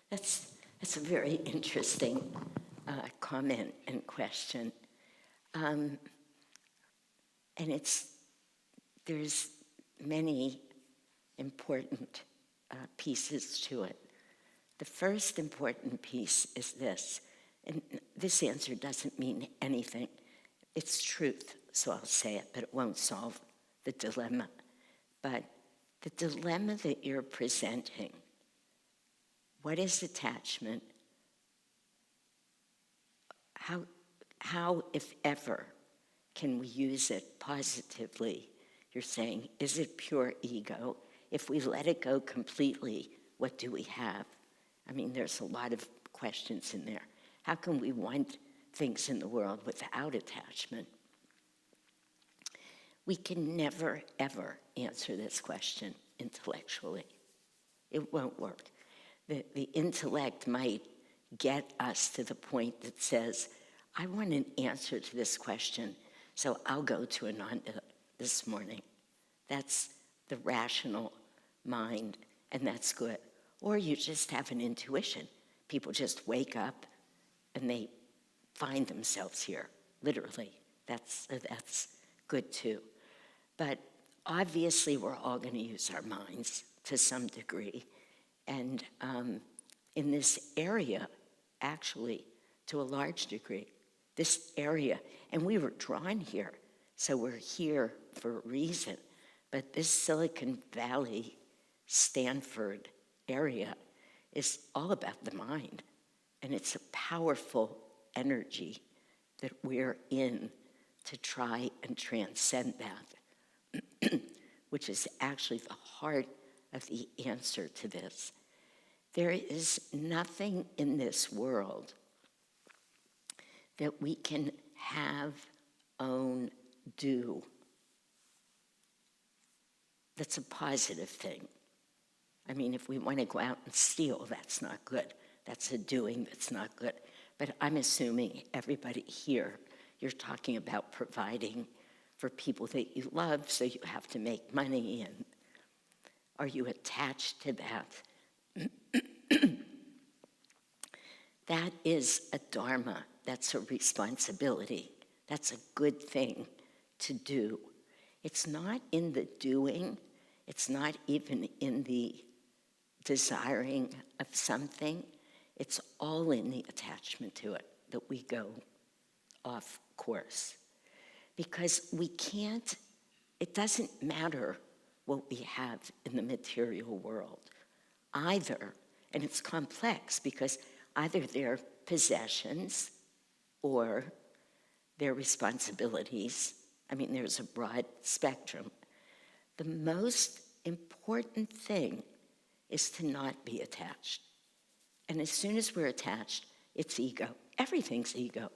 That's a very interesting comment and question. And there's many important pieces to it. The first important piece is this, and this answer doesn't mean anything. It's truth, so I'll say it, but it won't solve the dilemma. But the dilemma that you're presenting, what is attachment? How, if ever, can we use it positively? You're saying, is it pure ego? If we let it go completely, what do we have? I mean, there's a lot of questions in there. How can we want things in the world without attachment? We can never, ever answer this question intellectually. It won't work. The intellect might get us to the point that says, I want an answer to this question, so I'll go to Ananda this morning. That's the rational mind, and that's good. Or you just have an intuition. People just wake up and they find themselves here, literally. That's good too. But obviously we're all going to use our minds to some degree. And in this area, actually, to a large degree, this area, and we were drawn here, so we're here for a reason. But this Silicon Valley, Stanford area is all about the mind. And it's a powerful energy that we're in to try and transcend that, which is actually the heart of the answer to this. There is nothing in this world that we can have, own, do that's a positive thing. I mean, if we want to go out and steal, that's not good. That's a doing that's not good. But I'm assuming everybody here, you're talking about providing for people that you love, so you have to make money, and are you attached to that? That is a dharma. That's a responsibility. That's a good thing to do. It's not in the doing. It's not even in the desiring of something. It's all in the attachment to it that we go off course. Because we can't, it doesn't matter what we have in the material world either. And it's complex because either they're possessions or they're responsibilities. I mean, there's a broad spectrum. The most important thing is to not be attached. And as soon as we're attached, it's ego. Everything's ego.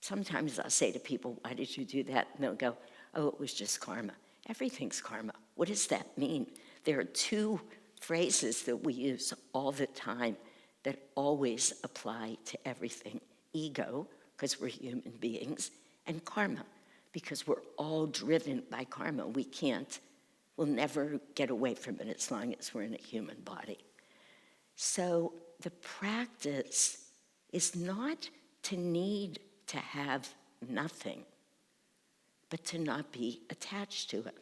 Sometimes I'll say to people, why did you do that? And they'll go, oh, it was just karma. Everything's karma. What does that mean? There are two phrases that we use all the time that always apply to everything. Ego, because we're human beings, and karma, because we're all driven by karma. We'll never get away from it as long as we're in a human body. So the practice is not to need to have nothing, but to not be attached to it,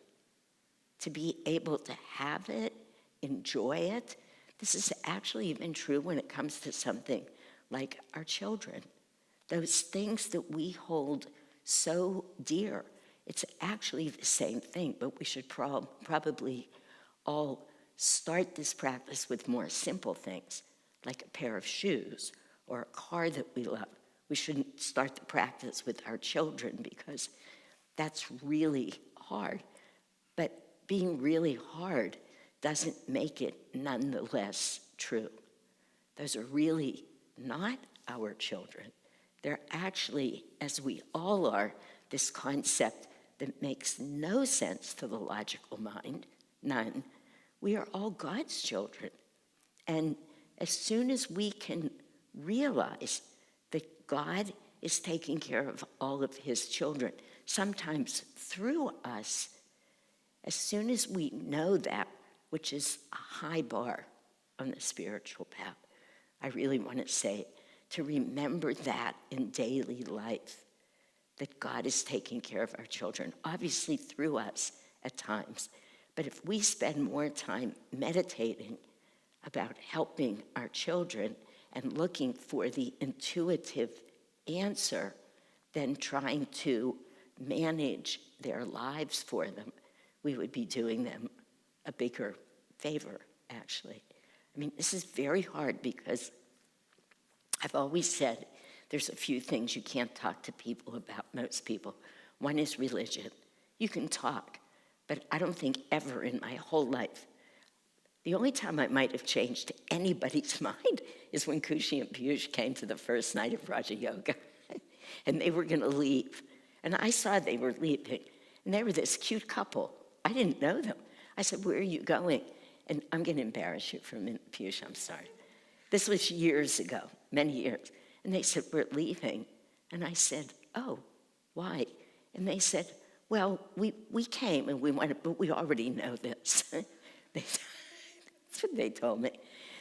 to be able to have it, enjoy it. This is actually even true when it comes to something like our children. Those things that we hold so dear, it's actually the same thing, but we should probably all start this practice with more simple things, like a pair of shoes or a car that we love. We shouldn't start the practice with our children because that's really hard. But being really hard doesn't make it nonetheless true. Those are really not our children. They're actually, as we all are, this concept that makes no sense to the logical mind, none. We are all God's children. And as soon as we can realize that God is taking care of all of his children, sometimes through us, as soon as we know that, which is a high bar on the spiritual path, I really want to say, to remember that in daily life, that God is taking care of our children, obviously through us at times. But if we spend more time meditating about helping our children and looking for the intuitive answer than trying to manage their lives for them, we would be doing them a bigger favor, actually. I mean, this is very hard because I've always said there's a few things you can't talk to people about, most people. One is religion. You can talk, but I don't think ever in my whole life. The only time I might have changed anybody's mind is when Kushi and Piyush came to the first night of Raja Yoga, and they were going to leave. And I saw they were leaving, and they were this cute couple. I didn't know them. I said, "Where are you going?" And I'm going to embarrass you for a minute, Piyush, I'm sorry. This was years ago, many years. And they said, "We're leaving." And I said, "Oh, why?" And they said, "Well, we came and we wanted, but we already know this." That's what they told me.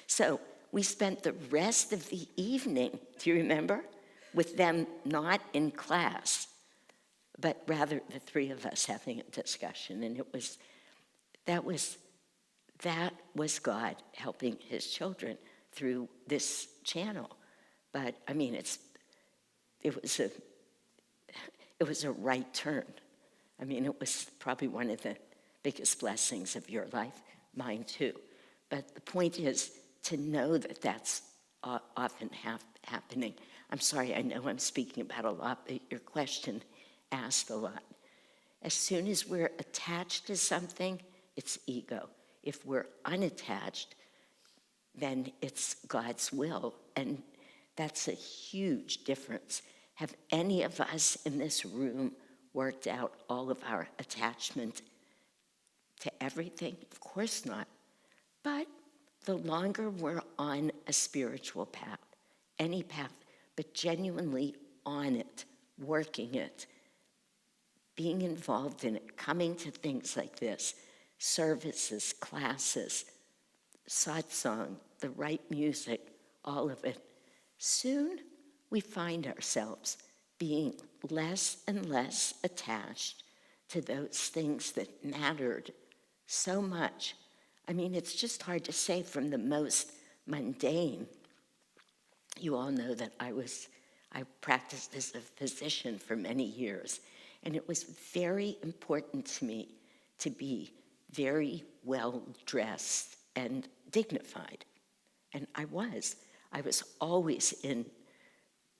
So we spent the rest of the evening, do you remember, with them not in class, but rather the three of us having a discussion. And that was God helping his children through this channel. But I mean, it was a right turn. I mean, it was probably one of the biggest blessings of your life, mine too. But the point is to know that that's often happening. I'm sorry, I know I'm speaking about a lot, but your question asked a lot. As soon as we're attached to something, it's ego. If we're unattached, then it's God's will. And that's a huge difference. Have any of us in this room worked out all of our attachment to everything? Of course not. But the longer we're on a spiritual path, any path, but genuinely on it, working it, being involved in it, coming to things like this, services, classes, satsang, the right music, all of it, soon we find ourselves being less and less attached to those things that mattered so much. I mean, it's just hard to say from the most mundane. You all know that I practiced as a physician for many years, and it was very important to me to be very well dressed and dignified. And I was always in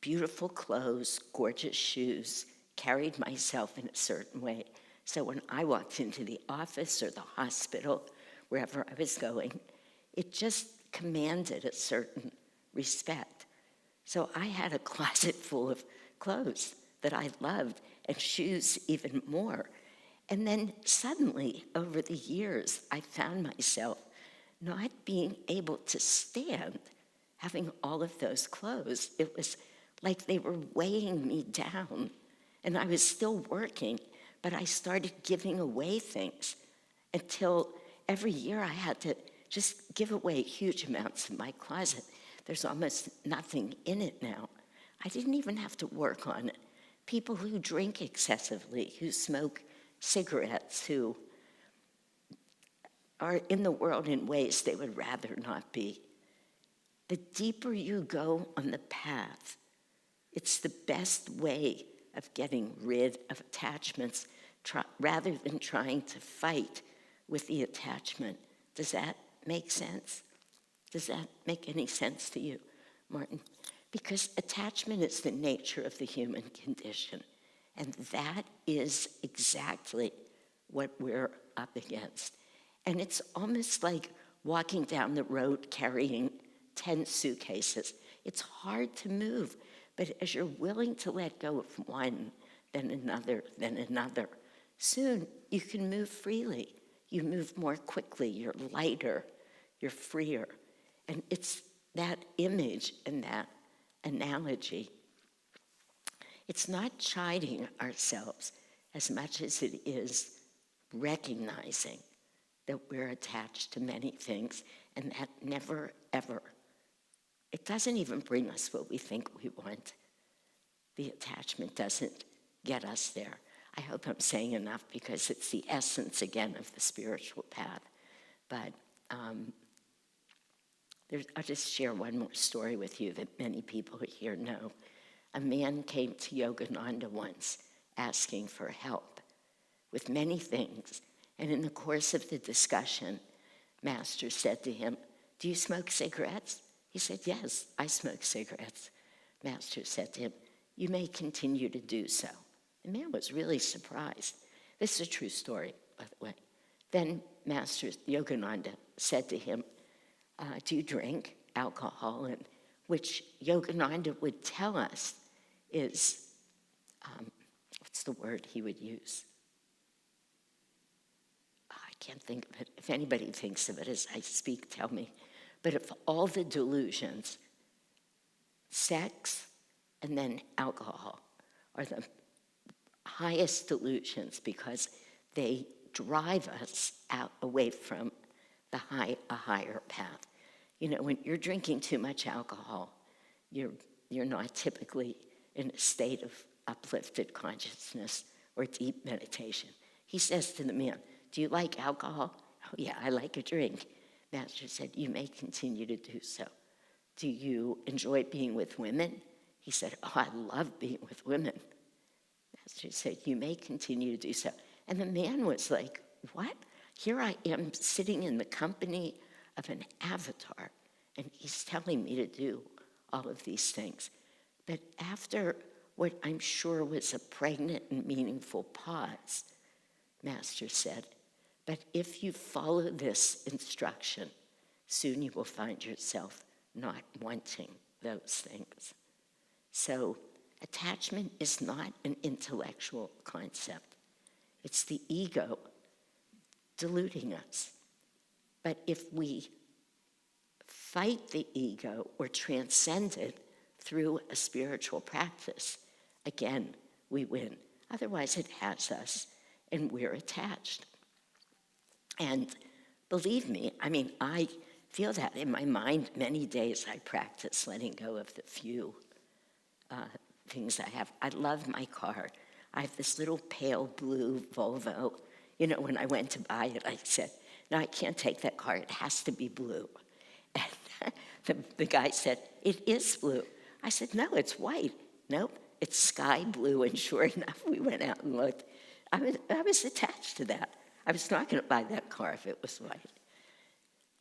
beautiful clothes, gorgeous shoes, carried myself in a certain way. So when I walked into the office or the hospital, wherever I was going, it just commanded a certain respect. So I had a closet full of clothes that I loved, and shoes even more. And then suddenly, over the years, I found myself not being able to stand having all of those clothes. It was like they were weighing me down. And I was still working, but I started giving away things until every year I had to just give away huge amounts of my closet. There's almost nothing in it now. I didn't even have to work on it. People who drink excessively, who smoke cigarettes, who are in the world in ways they would rather not be. The deeper you go on the path, it's the best way of getting rid of attachments rather than trying to fight with the attachment. Does that make sense? Does that make any sense to you, Martin? Because attachment is the nature of the human condition. And that is exactly what we're up against. And it's almost like walking down the road carrying 10 suitcases. It's hard to move, but as you're willing to let go of one, then another, soon you can move freely. You move more quickly, you're lighter, you're freer. And it's that image and that analogy. It's not chiding ourselves as much as it is recognizing that we're attached to many things, and that never, ever, it doesn't even bring us what we think we want. The attachment doesn't get us there. I hope I'm saying enough because it's the essence, again, of the spiritual path. But I'll just share one more story with you that many people here know. A man came to Yogananda once asking for help with many things. And in the course of the discussion, Master said to him, "Do you smoke cigarettes?" He said, "Yes, I smoke cigarettes." Master said to him, "You may continue to do so." The man was really surprised. This is a true story, by the way. Then Master Yogananda said to him, "Do you drink alcohol?" And which Yogananda would tell us is, what's the word he would use? I can't think of it. If anybody thinks of it as I speak, tell me. But of all the delusions, sex and then alcohol are the highest delusions because they drive us out away from a higher path. You know, when you're drinking too much alcohol, you're not typically in a state of uplifted consciousness or deep meditation. He says to the man, "Do you like alcohol?" "Oh yeah, I like a drink." Master said, "You may continue to do so." "Do you enjoy being with women?" He said, "Oh, I love being with women." Master said, "You may continue to do so." And the man was like, "What? Here I am sitting in the company of an avatar, and he's telling me to do all of these things." But after what I'm sure was a pregnant and meaningful pause, Master said, "But if you follow this instruction, soon you will find yourself not wanting those things." So attachment is not an intellectual concept. It's the ego deluding us. But if we fight the ego or transcend it through a spiritual practice, again, we win. Otherwise, it has us, and we're attached. And believe me, I mean, I feel that in my mind many days. I practice letting go of the few things I have. I love my car. I have this little pale blue Volvo. You know, when I went to buy it, I said, "No, I can't take that car. It has to be blue." And the guy said, "It is blue." I said, "No, it's white." "Nope, it's sky blue." And sure enough, we went out and looked. I was attached to that. I was not going to buy that car if it was white.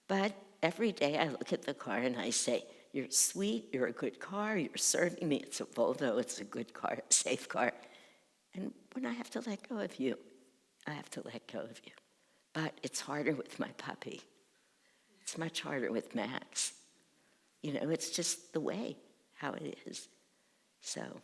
But every day I look at the car and I say, "You're sweet, you're a good car, you're serving me, it's a Volvo, it's a good car, a safe car." And when I have to let go of you, I have to let go of you. But it's harder with my puppy. It's much harder with Max. You know, it's just the way, how it is. So